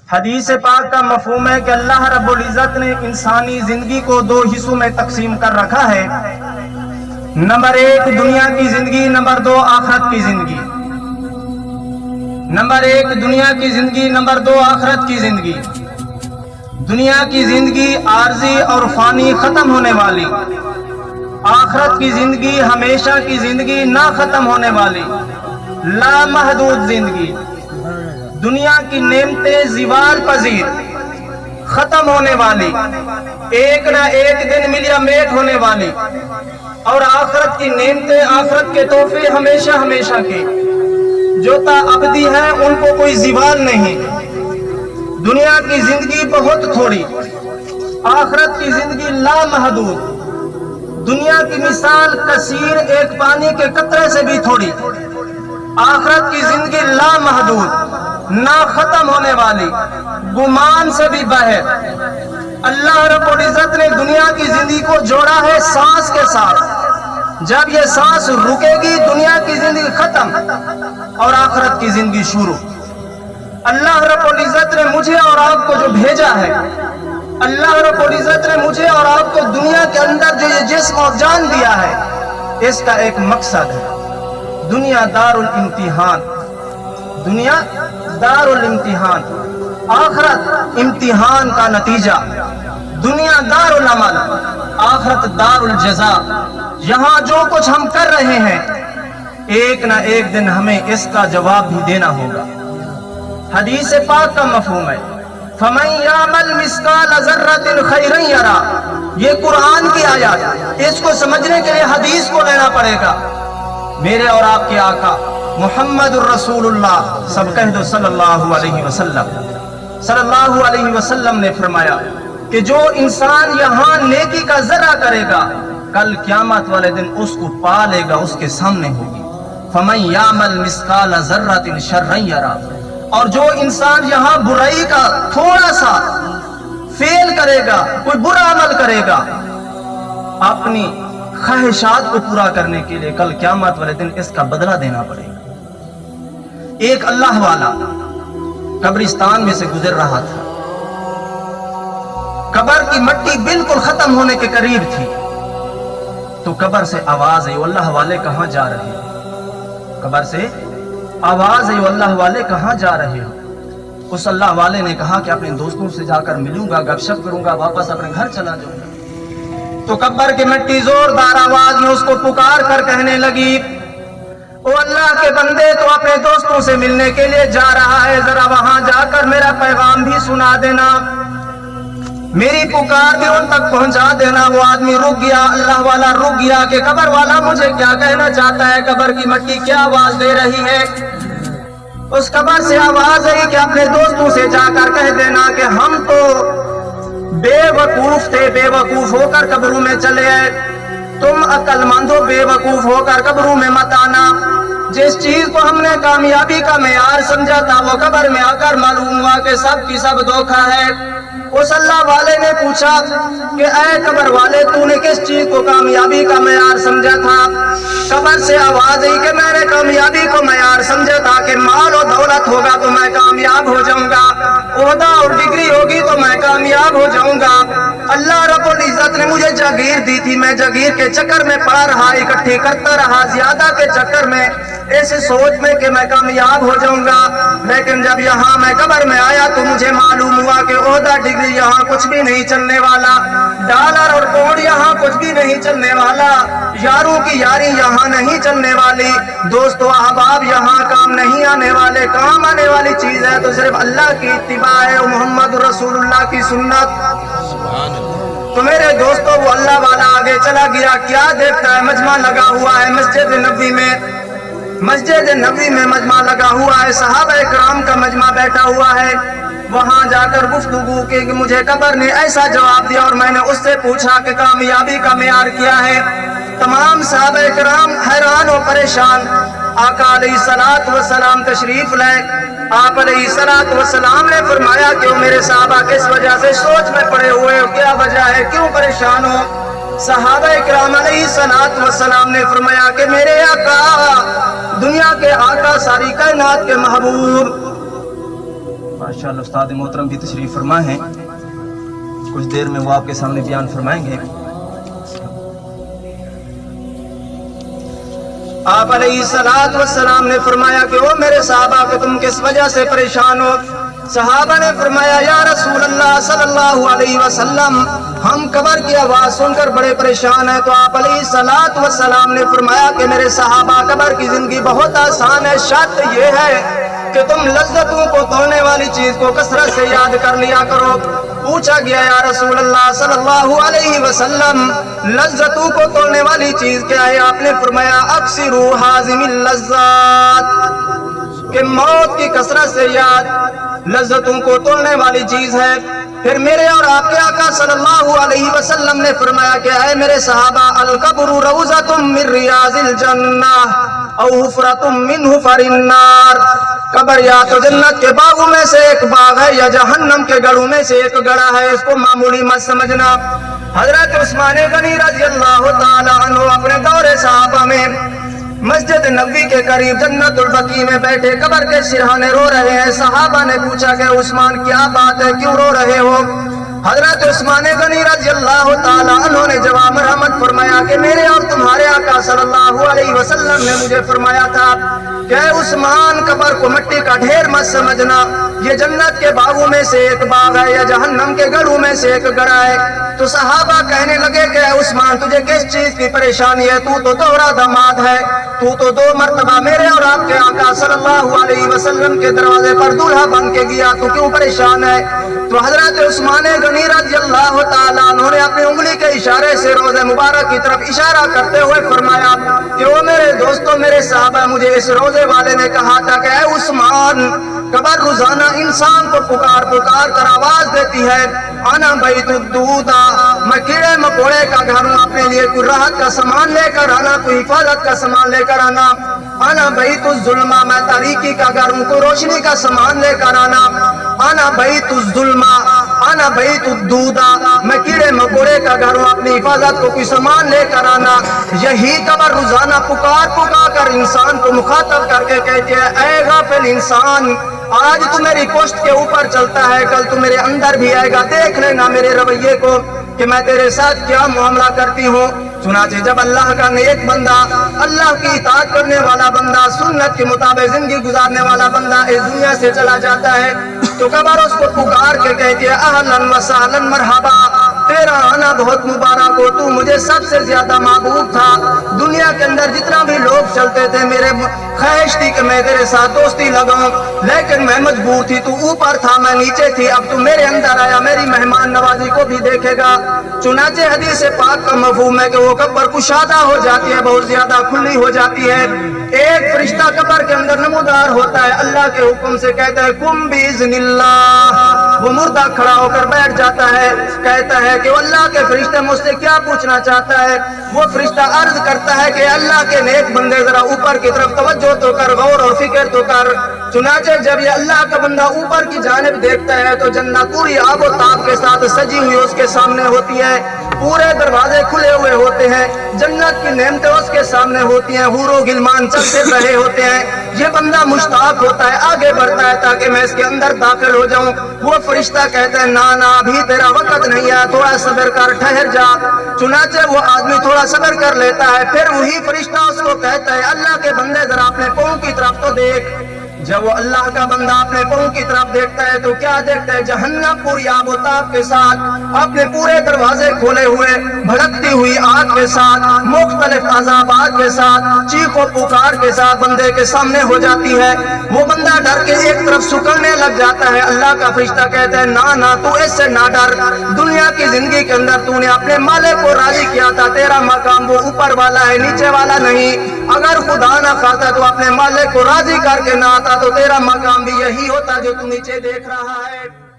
حدیث پاک کا مفہوم ہے کہ اللہ رب العزت نے انسانی زندگی کو دو حصوں میں تقسیم کر رکھا ہے. نمبر 1 دنیا کی زندگی، نمبر 2 آخرت کی زندگی. نمبر 1 دنیا کی زندگی، نمبر 2 آخرت کی زندگی. دنیا کی زندگی عارضی اور فانی، ختم ہونے والی. آخرت کی زندگی ہمیشہ کی زندگی، نہ ختم ہونے والی، لامحدود زندگی. دنیا کی نعمتیں زوال پذیر، ختم ہونے والی، ایک نہ ایک دن ملیا میٹ ہونے والی. اور آخرت کی نعمتیں، آخرت کے تحفے ہمیشہ ہمیشہ کے، جو تا ابدی ہے، ان کو کوئی زوال نہیں. دنیا کی زندگی بہت تھوڑی، آخرت کی زندگی لامحدود. دنیا کی مثال کثیر، ایک پانی کے قطرے سے بھی تھوڑی. آخرت کی زندگی لامحدود، نہ ختم ہونے والی، گمان سے بھی باہر. اللہ رب العزت نے دنیا کی زندگی کو جوڑا ہے سانس کے ساتھ. جب یہ سانس رکے گی دنیا کی زندگی ختم اور آخرت کی زندگی شروع. اللہ رب العزت نے مجھے اور آپ کو جو بھیجا ہے، اللہ رب العزت نے مجھے اور آپ کو دنیا کے اندر جو یہ جسم اور جان دیا ہے، اس کا ایک مقصد ہے. دنیا دار الامتحان، دنیا دار الامتحان، آخرت امتحان کا نتیجہ. دنیا دار العمل، آخرت دار الجزا. یہاں جو کچھ ہم کر رہے ہیں، ایک نہ ایک دن ہمیں اس کا جواب بھی دینا ہوگا. حدیث پاک کا مفہوم ہے فَمَن يَعْمَلْ مِثْقَالَ ذَرَّةٍ خَيْرًا يَرَهُ. یہ قرآن کی آیات، اس کو سمجھنے کے لیے حدیث کو لینا پڑے گا. میرے اور آپ کے آقا محمد الرسول اللہ، سب کہہ دو صلی اللہ علیہ وسلم، صلی اللہ علیہ وسلم نے فرمایا کہ جو انسان یہاں نیکی کا ذرہ کرے گا، کل قیامت والے دن اس کو پا لے گا، اس کے سامنے ہوگی. فَمَن يَعْمَلْ مِثْقَالَ ذَرَّةٍ شَرًّا يَرَهُ. اور جو انسان یہاں برائی کا تھوڑا سا فیل کرے گا، کوئی برا عمل کرے گا، اپنی خواہشات کو پورا کرنے کے لیے کل قیامت والے دن اس کا بدلہ دینا پڑے گا. ایک اللہ والا قبرستان میں سے گزر رہا تھا. قبر کی مٹی بالکل ختم ہونے کے قریب تھی تو قبر سے آواز ہے، اللہ والے کہاں جا رہے ہو؟ قبر سے آواز ہے، اللہ والے کہاں جا رہے ہو؟ اس اللہ والے نے کہا کہ اپنے دوستوں سے جا کر ملوں گا، گپ شپ کروں گا، واپس اپنے گھر چلا جاؤں گا. تو قبر کی مٹی زوردار آواز میں اس کو پکار کر کہنے لگی، او اللہ کے بندے، تو اپنے دوستوں سے ملنے کے لیے جا رہا ہے، ذرا وہاں جا کر میرا پیغام بھی سنا دینا، میری پکار بھی ان تک پہنچا دینا. وہ آدمی رک گیا، اللہ والا رک گیا کہ قبر والا مجھے کیا کہنا چاہتا ہے، قبر کی مٹی کیا آواز دے رہی ہے. اس قبر سے آواز آئی کہ اپنے دوستوں سے جا کر کہہ دینا کہ ہم تو بے وقوف تھے، بے وقوف ہو کر قبروں میں چلے آئے. تم عقل مند ہو، بے وقوف ہو کر قبروں میں مت آنا. جس چیز کو ہم نے کامیابی کا معیار سمجھا تھا، وہ قبر میں آ کر معلوم ہوا کہ سب کی سب دھوکہ ہے. اس اللہ والے نے پوچھا کہ اے قبر والے، تو نے کس چیز کو کامیابی کا معیار سمجھا تھا؟ قبر سے آواز آئی کہ میں نے کامیابی کو معیار سمجھا تھا کہ مال و دولت ہوگا تو میں کامیاب ہو جاؤں گا، عہدہ اور ڈگری ہوگی تو میں کامیاب ہو جاؤں گا. اللہ رب العزت نے مجھے جاگیر دی تھی، میں جاگیر کے چکر میں پڑا رہا، اکٹھی کرتا رہا، زیادہ کے چکر میں، ایسے سوچ میں کہ میں کامیاب ہو جاؤں گا. لیکن جب یہاں میں قبر میں آیا تو مجھے معلوم ہوا کہ عہدہ ڈگری یہاں کچھ بھی نہیں چلنے والا، ڈالر اور پاؤنڈ یہاں کچھ بھی نہیں چلنے والا، یاروں کی یاری یہاں نہیں چلنے والی، دوست و احباب یہاں کام نہیں آنے والے. کام آنے والی چیز ہے تو صرف اللہ کی اتباع ہے، محمد رسول اللہ کی سنت. تو میرے دوستو، وہ اللہ والا آگے چلا گیا، کیا دیکھتا ہے؟ مجمع لگا ہوا ہے مسجد نبوی میں، مسجد نبوی میں مجمع لگا ہوا ہے، صحابہ کرام کا مجمع بیٹھا ہوا ہے. وہاں جا کر گفتگو کی کہ مجھے قبر نے ایسا جواب دیا اور میں نے اس سے پوچھا کہ کامیابی کا معیار کیا ہے. تمام صحابہ کرام حیران و پریشان. آقا علیہ الصلوۃ والسلام تشریف لائے. آپ علیہ الصلوۃ والسلام نے فرمایا کہ میرے صحابہ کس وجہ سے سوچ میں پڑے ہوئے ہو، کیا وجہ ہے، کیوں پریشان ہو؟ صحابہ کرام علیہ الصلوۃ والسلام نے فرمایا کہ میرے آقا، دنیا کے آقا، ساری کائنات کے محبوب، माशाअल्लाह उस्ताद मोहतरम भी तशरीफ फरमा हैं, कुछ देर में वो आपके सामने बयान फरमाएंगे। आप अलैहिस्सलातु वस्सलाम ने फरमाया कि ओ मेरे सहाबा कि तुम किस वजह से परेशान हो। सहाबा ने फरमाया या रसूल अल्लाह सल्लल्लाहु अलैहि वसल्लम, हम कब्र की आवाज सुनकर बड़े परेशान हैं। तो आप अलैहिस्सलातु वस्सलाम ने फरमाया कि मेरे सहाबा कब्र की जिंदगी बहुत आसान है, शर्त ये है कि तुम लज्जतों को तोड़ने वाली चीज को कसरत से याद कर लिया करो। पूछा गया या रसूल अल्लाह सल्लल्लाहु अलैहि वसल्लम, लज्जतों को तोड़ने वाली चीज क्या है? आपने फरमाया अक्सिरू हाजिमिल लज्जात, कि मौत की कसरत से याद लज्जतों को तोड़ने वाली चीज है। फिर मेरे और आपके आका सल्लल्लाहु अलैहि वसल्लम ने फरमाया कि है मेरे सहाबा, अल कब्रु रौज़तुम मिन रियाजिल जन्नह औ हुफ़रतुम मिन हुफ़रिन नार, कब्र या तो जन्नत के बागों में से एक बाग है या जहन्नम के गढ़ों में से एक गड़ा है, इसको मामूली मत समझना। हजरत उस्मान गनी रज़ी अल्लाह ताला अन्हु अपने दौरे सहाबा में मस्जिद नबवी के करीब जन्नतुल बकी में बैठे कब्र के सिरहाने रो रहे हैं। सहाबा ने पूछा कि उस्मान क्या बात है, क्यों रो रहे हो? हजरत उस्मान गनी रज़ी अल्लाह ताला अन्हु ने जवाब रहमत फरमाया कि मेरे और तुम्हारे आका सल्लल्लाहु अलैहि वसल्लम ने मुझे फरमाया था कि उस्मान कब्र को मिट्टी का ढेर मत समझना, ये जन्नत के बागों में से एक बाग है या जहन्नम के गढ़ों में से एक गड़ा है। तो सहाबा कहने लगे कि उस्मान तुझे किस चीज की परेशानी है? तू तो दोहरा दामाद है, तू तो 2 मरतबा मेरे और आपके आका सल्लल्लाहु अलैहि वसल्लम के दरवाजे पर दूल्हा बन के गया, तू क्यों परेशान है? तो हजरत उस्मान गनी रज़ी अल्लाह ताला उन्होंने अपनी उंगली के इशारे से रोज़े मुबारक की तरफ इशारा करते हुए फरमाया कि वो मेरे दोस्तों, मेरे साहबा, मुझे इस रोजे वाले ने कहा था कि ऐ उस्मान, कब्र रोजाना इंसान को पुकार पुकार कर आवाज देती है, आना बैतुद्दूदा, मैं कीड़े मकोड़े का घर हूँ, अपने लिए कोई राहत का सामान लेकर आना, कोई हिफाजत का सामान लेकर आना। आना बैतुज़्ज़ुल्मा, मैं तारीकी का घर हूँ, कोई रोशनी का सामान लेकर आना। आना बैतुज़्ज़ुल्मा, आना बैतुद्दूदा, मैं कीड़े मकोड़े का घर हूँ, अपनी हिफाजत को कोई सामान लेकर आना। यही कब्र रोजाना पुकार पुकार कर इंसान को मुखातब करके कहती है, ऐ गाफिल इंसान, आज तू मेरी पोस्ट के ऊपर चलता है, कल तू मेरे अंदर भी आएगा, देख लेना मेरे रवैये को कि मैं तेरे साथ क्या मामला करती हूँ। चुनाचे जब अल्लाह का नेक बंदा, अल्लाह की इताअत करने वाला बंदा, सुन्नत के मुताबिक जिंदगी गुजारने वाला बंदा इस दुनिया से चला जाता है, तो कब्र उसको पुकार के कहती है, अहलन व सहलन मरहबा, तेरा आना बहुत मुबारक हो, तू मुझे सबसे ज्यादा महबूब था। दुनिया के अंदर जितना भी लोग चलते थे, मेरे ख्वाहिश थी कि मैं तेरे साथ दोस्ती लगाऊं, लेकिन मैं मजबूर थी, तू ऊपर था, मैं नीचे थी, अब तू मेरे अंदर आया, मेरी मेहमान नवाजी को भी देखेगा। चुनाचे हदीस पाक का मफहूम है कि वो कब्र कुशादा हो जाती है, बहुत ज्यादा खुली हो जाती है। एक फरिश्ता कब्र के अंदर नमूदार होता है, अल्लाह के हुक्म से कहता है कुम बिइज़्निल्लाह, वो मुर्दा खड़ा होकर बैठ जाता है, कहता है कि अल्लाह के फरिश्ते मुझसे क्या पूछना चाहता है? वो फरिश्ता अर्ज करता है कि अल्लाह के नेक बंदे जरा ऊपर की तरफ तवज्जो तो कर, गौर और फिक्र तो कर। चुनाचे जब ये अल्लाह का बंदा ऊपर की जानिब देखता है तो जन्नत पूरी आबो ताब के साथ सजी हुई उसके सामने होती है, पूरे दरवाजे खुले हुए होते हैं, जन्नत की नेमतें उसके सामने होती हैं, हूरो गिलमान चलते रहे होते हैं। ये बंदा मुश्ताक होता है, आगे बढ़ता है ताकि मैं इसके अंदर दाखिल हो जाऊं। वो फरिश्ता कहता है ना ना, अभी तेरा वक्त नहीं है, थोड़ा सब्र कर, ठहर जा। चुनाचे वो आदमी थोड़ा सब्र कर लेता है, फिर वही फरिश्ता उसको कहता है, अल्लाह के बंदे जरा अपने पाँव की तरफ तो देख। जब वो अल्लाह का बंदा अपने पाँव की तरफ देखता है तो क्या देखता है? जहन्नम पूरी आबोताब के साथ, अपने पूरे दरवाजे खोले हुए, भड़कती हुई आग के साथ, मुख्तलिफ अज़ाबात के साथ, चीखों पुकार के साथ बंदे के सामने हो जाती है। वो बंदा डर के एक तरफ सुकड़ने लग जाता है। अल्लाह का फरिश्ता कहता है ना ना, तू इससे ना डर, दुनिया की जिंदगी के अंदर तूने अपने मालिक को राजी किया था, तेरा मकाम वो ऊपर वाला है, नीचे वाला नहीं। अगर खुदा ना खाता तो अपने मालिक को राजी करके ना आता तो तेरा मकाम भी यही होता जो तू नीचे देख रहा है।